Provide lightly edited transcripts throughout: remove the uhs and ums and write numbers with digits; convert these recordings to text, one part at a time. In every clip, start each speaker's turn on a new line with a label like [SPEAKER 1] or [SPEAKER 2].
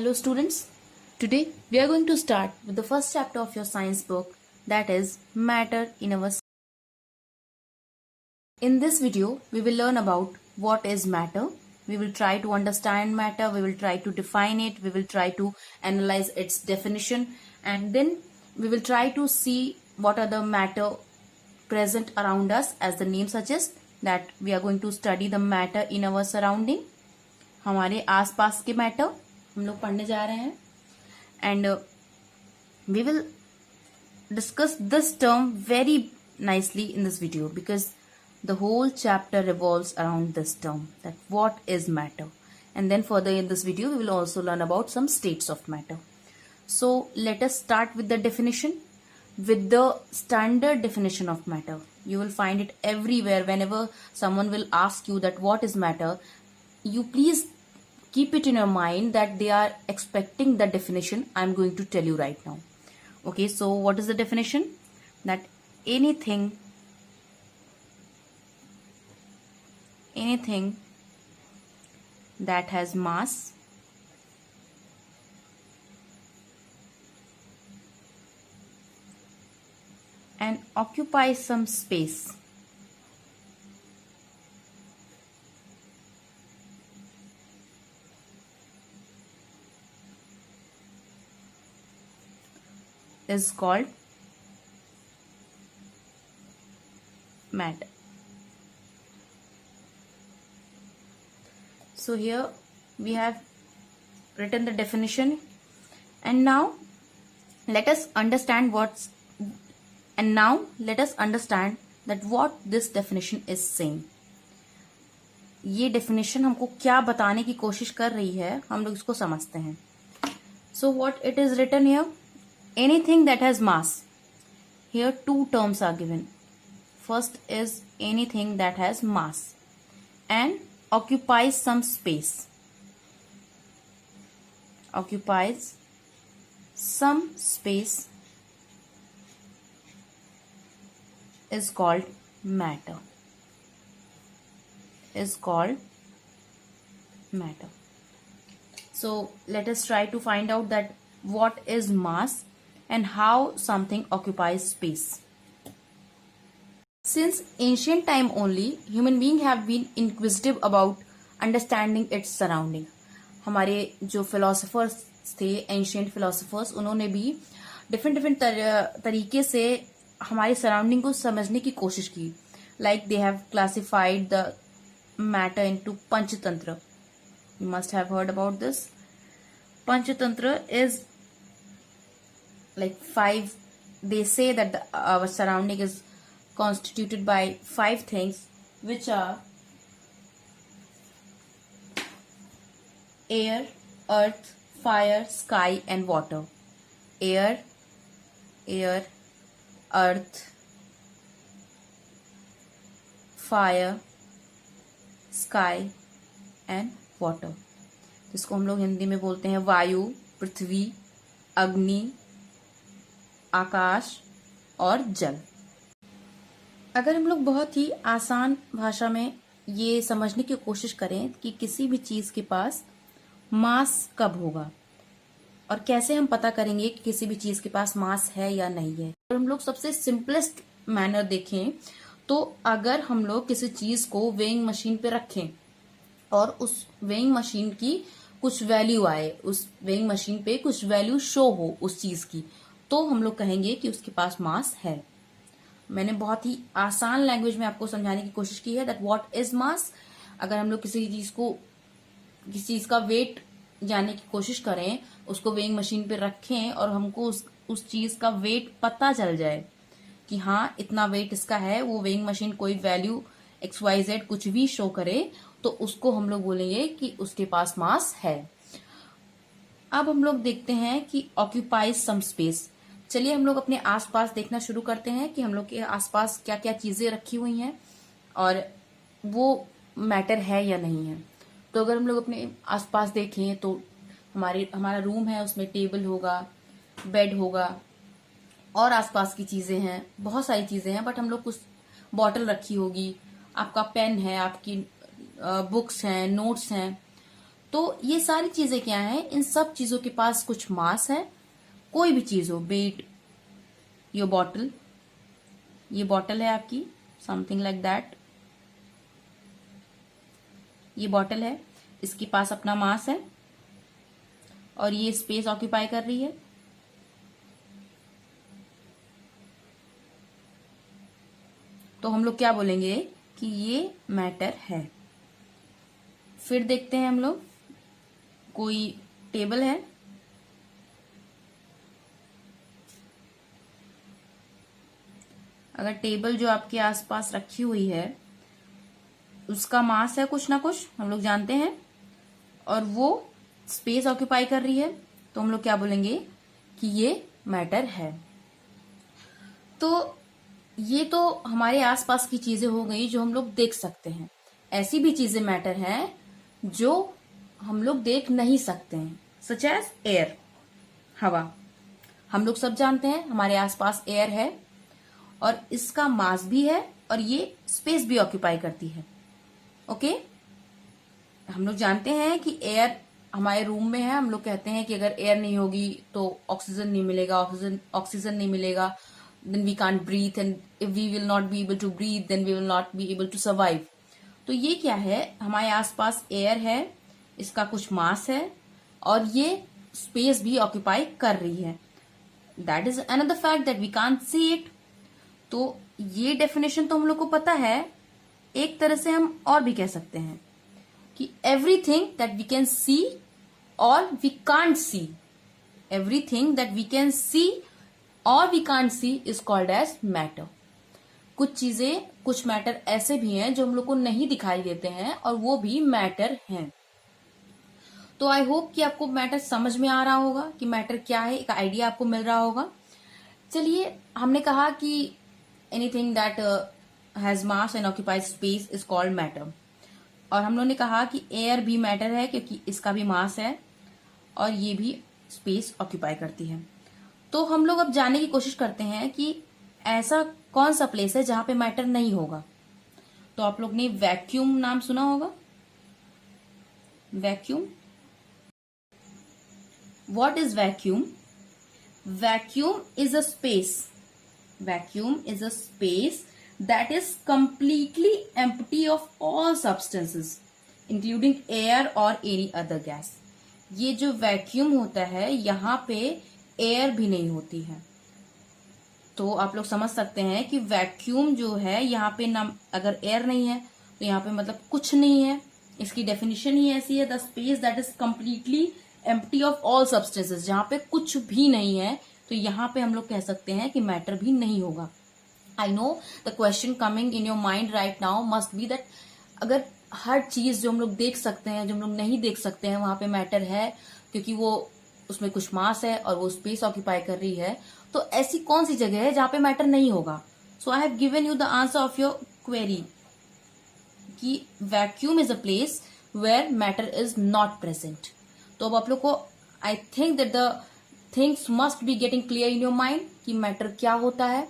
[SPEAKER 1] Hello students, today we are going to start with the first chapter of your science book, that is matter in our. In this video, we will learn about what is matter. We will try to understand matter, we will try to define it, we will try to analyze its definition, and then we will try to see what are the matter present around us. As the name suggests, that we are going to study the matter in our surrounding. हमारे आसपास के matter हम लोग पढ़ने जा रहे हैं and we will discuss this term very nicely in this video because the whole chapter revolves around this term, that what is matter. And then further in this video we will also learn about some states of matter. So let us start with the definition, with the standard definition of matter. You will find it everywhere. Whenever someone will ask you that what is matter, you please keep it in your mind that they are expecting the definition I'm going to tell you right now. Okay, so what is the definition? That anything that has mass and occupies some space is called matter. So here we have written the definition, and now let us understand that what this definition is saying. ये definition हमको क्या बताने की कोशिश कर रही है, हम लोग इसको समझते हैं. So what it is written here? Anything that has mass. Here two terms are given. First is anything that has mass and occupies some space. Occupies some space is called matter. So let us try to find out that what is mass and how something occupies space. Since ancient time only, human beings have been inquisitive about understanding its surrounding. हमारे जो philosophers थे, ancient philosophers, उन्होंने भी different तरीके से हमारे surrounding को समझने की कोशिश की. Like they have classified the matter into Panchatantra. You must have heard about this. Panchatantra is like five. They say that our surrounding is constituted by 5 things, which are air, earth, fire, sky and water. Air, earth, fire, sky and water. जिसको हम लोग हिंदी में बोलते हैं वायु, पृथ्वी, अग्नि, आकाश और जल. अगर हम लोग बहुत ही आसान भाषा में ये समझने की कोशिश करें कि किसी भी चीज के पास मास कब होगा और कैसे हम पता करेंगे कि किसी भी चीज के पास मास है या नहीं है, और हम लोग सबसे सिंपलेस्ट मैनर देखें तो अगर हम लोग किसी चीज को वेइंग मशीन पे रखें और उस वेइंग मशीन की कुछ वैल्यू आए, उस वेइंग मशीन पे कुछ वैल्यू शो हो उस चीज की, तो हम लोग कहेंगे कि उसके पास मास है. मैंने बहुत ही आसान लैंग्वेज में आपको समझाने की कोशिश की है दैट व्हाट इज मास. अगर हम लोग किसी चीज का वेट जानने की कोशिश करें, उसको वेइंग मशीन पे रखें और हमको उस चीज का वेट पता चल जाए कि हाँ इतना वेट इसका है, वो वेइंग मशीन कोई वैल्यू XYZ कुछ भी शो करे, तो उसको हम लोग बोलेंगे कि उसके पास मास है. अब हम लोग देखते हैं कि ऑक्यूपाइज सम स्पेस. चलिए हम लोग अपने आसपास देखना शुरू करते हैं कि हम लोग के आसपास क्या क्या चीजें रखी हुई हैं और वो मैटर है या नहीं है. तो अगर हम लोग अपने आसपास देखें तो हमारा रूम है, उसमें टेबल होगा, बेड होगा और आसपास की चीजें हैं, बहुत सारी चीजें हैं. बट हम लोग कुछ बॉटल रखी होगी, आपका पेन है, आपकी बुक्स हैं, नोट्स हैं, तो ये सारी चीजें क्या हैं, इन सब चीजों के पास कुछ मास है। कोई भी चीज हो, बीट योर बॉटल, ये बॉटल है आपकी, समथिंग लाइक दैट, ये बॉटल है, इसके पास अपना मास है और ये स्पेस ऑक्यूपाई कर रही है। तो हम लोग क्या बोलेंगे कि ये मैटर है। फिर देखते हैं हम लोग, कोई टेबल है, अगर टेबल जो आपके आसपास रखी हुई है उसका मास है कुछ ना कुछ, हम लोग जानते हैं, और वो स्पेस ऑक्यूपाई कर रही है, तो हम लोग क्या बोलेंगे कि ये मैटर है। तो ये तो हमारे आसपास की चीजें हो गई जो हम लोग देख सकते हैं। ऐसी भी चीजें मैटर हैं जो हम लोग देख नहीं सकते हैं, सच एज एयर, हवा। हम लोग सब जानते हैं हमारे आसपास एयर है और इसका मास भी है और ये स्पेस भी ऑक्यूपाई करती है। ओके, हम लोग जानते हैं कि एयर हमारे रूम में है, हम लोग कहते हैं कि अगर एयर नहीं होगी तो ऑक्सीजन नहीं मिलेगा, ऑक्सीजन नहीं मिलेगा, then we can't breathe, and if we will not be able to breathe then we will not be able to survive। तो ये क्या है, हमारे आसपास एयर है, इसका कुछ मास है और ये स्पेस भी ऑक्यूपाई कर रही है। That is another fact that we can't see it. तो ये डेफिनेशन तो हम लोग को पता है। एक तरह से हम और भी कह सकते हैं कि everything that we can see और we can't see, everything that we can see और we can't see is called as matter. कुछ चीजें, कुछ मैटर ऐसे भी हैं जो हम लोग को नहीं दिखाई देते हैं और वो भी मैटर हैं। तो आई होप कि आपको मैटर समझ में आ रहा होगा कि मैटर क्या है, एक आइडिया आपको मिल रहा होगा। चलिए, हमने कहा कि anything that has mass and occupies space is called matter, और हम लोगों ने कहा कि एयर भी मैटर है क्योंकि इसका भी मास है और ये भी स्पेस ऑक्यूपाई करती है। तो हम लोग अब जानने की कोशिश करते हैं कि ऐसा कौन सा प्लेस है जहां पे मैटर नहीं होगा। तो आप लोग ने वैक्यूम नाम सुना होगा, vacuum. What is vacuum? Vacuum is a space, vacuum is a space that is completely empty of all substances including air और एनी अदर गैस। ये जो वैक्यूम होता है यहाँ पे एयर भी नहीं होती है। तो आप लोग समझ सकते हैं कि वैक्यूम जो है यहाँ पे ना, अगर एयर नहीं है तो यहाँ पे मतलब कुछ नहीं है। इसकी डेफिनेशन ही ऐसी है, the space that is completely empty of all substances, जहाँ पे कुछ भी नहीं है तो यहाँ पे हम लोग कह सकते हैं कि मैटर भी नहीं होगा। I know the question coming in your mind right now must be that अगर हर चीज जो हम लोग देख सकते हैं, जो हम लोग नहीं देख सकते हैं, वहां पे मैटर है क्योंकि वो उसमें कुछ मास है और वो स्पेस ऑक्यूपाई कर रही है, तो ऐसी कौन सी जगह है जहां पे मैटर नहीं होगा? So I have given you the answer of your query कि vacuum is a place where matter is not present. तो अब आप लोग को I think that the things must be getting clear in your mind कि matter क्या होता है।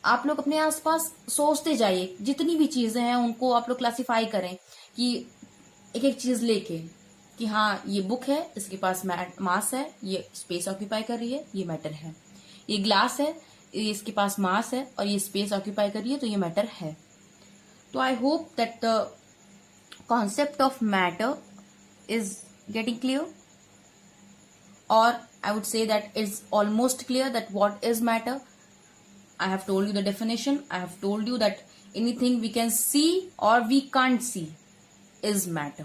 [SPEAKER 1] आप लोग अपने आसपास सोचते जाइए, जितनी भी चीजें हैं उनको आप लोग क्लासिफाई करें कि एक एक चीज लेके कि हाँ ये बुक है, इसके पास मास है, ये स्पेस ऑक्यूपाई कर रही है, ये मैटर है। ये ग्लास है, इसके पास मास है और ये स्पेस ऑक्यूपाई कर रही है, तो ये मैटर है। तो I hope that the concept of matter is getting clear, और I would say that it's almost clear that what is matter. I have told you the definition. I have told you that anything we can see or we can't see is matter.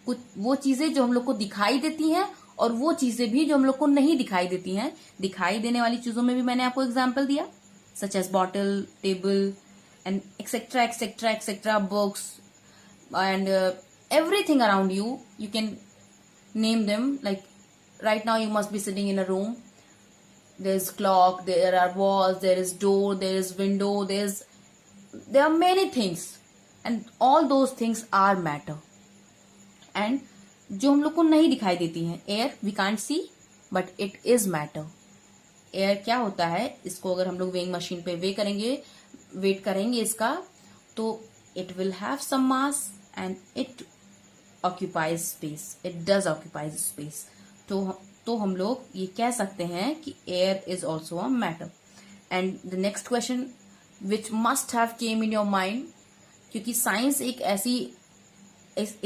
[SPEAKER 1] कुछ वो चीजें जो हम लोग को दिखाई देती हैं और वो चीजें भी जो हम लोग को नहीं दिखाई देती हैं। दिखाई देने वाली चीजों में भी मैंने आपको एग्जाम्पल दिया, such as bottle, table and etcetera etcetera etcetera, books and everything around you. You can name them. Like right now you must be sitting in a room. There's clock, there are walls, there is door, there is window, there are many things, and all those things are matter. And जो हम लोग को नहीं दिखाई देती हैं, air we can't see but it is matter. Air क्या होता है, इसको अगर हम लोग वेइंग मशीन पे वेट करेंगे इसका, तो it will have some mass and it occupies space. It does occupies space. तो हम लोग ये कह सकते हैं कि air is also a matter. And the next question which must have came in your mind, क्योंकि साइंस एक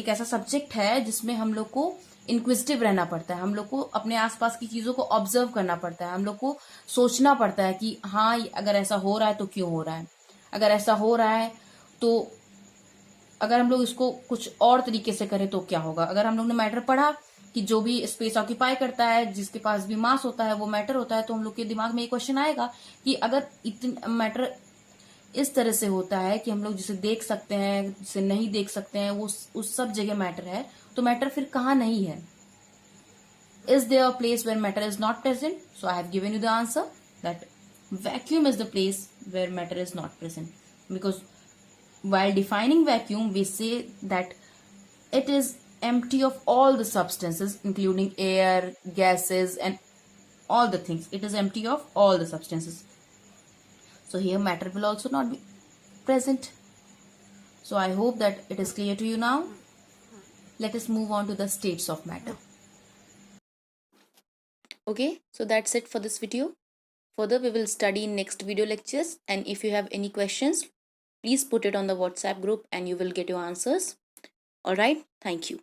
[SPEAKER 1] ऐसा सब्जेक्ट है जिसमें हम लोग को इंक्विजिटिव रहना पड़ता है, हम लोग को अपने आसपास की चीजों को ऑब्जर्व करना पड़ता है, हम लोग को सोचना पड़ता है कि हाँ अगर ऐसा हो रहा है तो क्यों हो रहा है, अगर ऐसा हो रहा है तो अगर हम लोग इसको कुछ और तरीके से करें तो क्या होगा। अगर हम लोग ने मैटर पढ़ा कि जो भी स्पेस ऑक्यूपाई करता है, जिसके पास भी मास होता है वो मैटर होता है, तो हम लोग के दिमाग में एक क्वेश्चन आएगा कि अगर इतने मैटर इस तरह से होता है कि हम लोग जिसे देख सकते हैं, जिसे नहीं देख सकते हैं, वो उस सब जगह मैटर है, तो मैटर फिर कहाँ नहीं है। Is there a place where matter is not present? So I have given you the answer that vacuum is the place where matter is not present. Because while defining vacuum, we say that it is empty of all the substances, including air, gases, and all the things. It is empty of all the substances. So here matter will also not be present. So I hope that it is clear to you now. Let us move on to the states of matter. Okay, so that's it for this video. Further, we will study in next video lectures, and if you have any questions, please put it on the WhatsApp group and you will get your answers. Alright, thank you.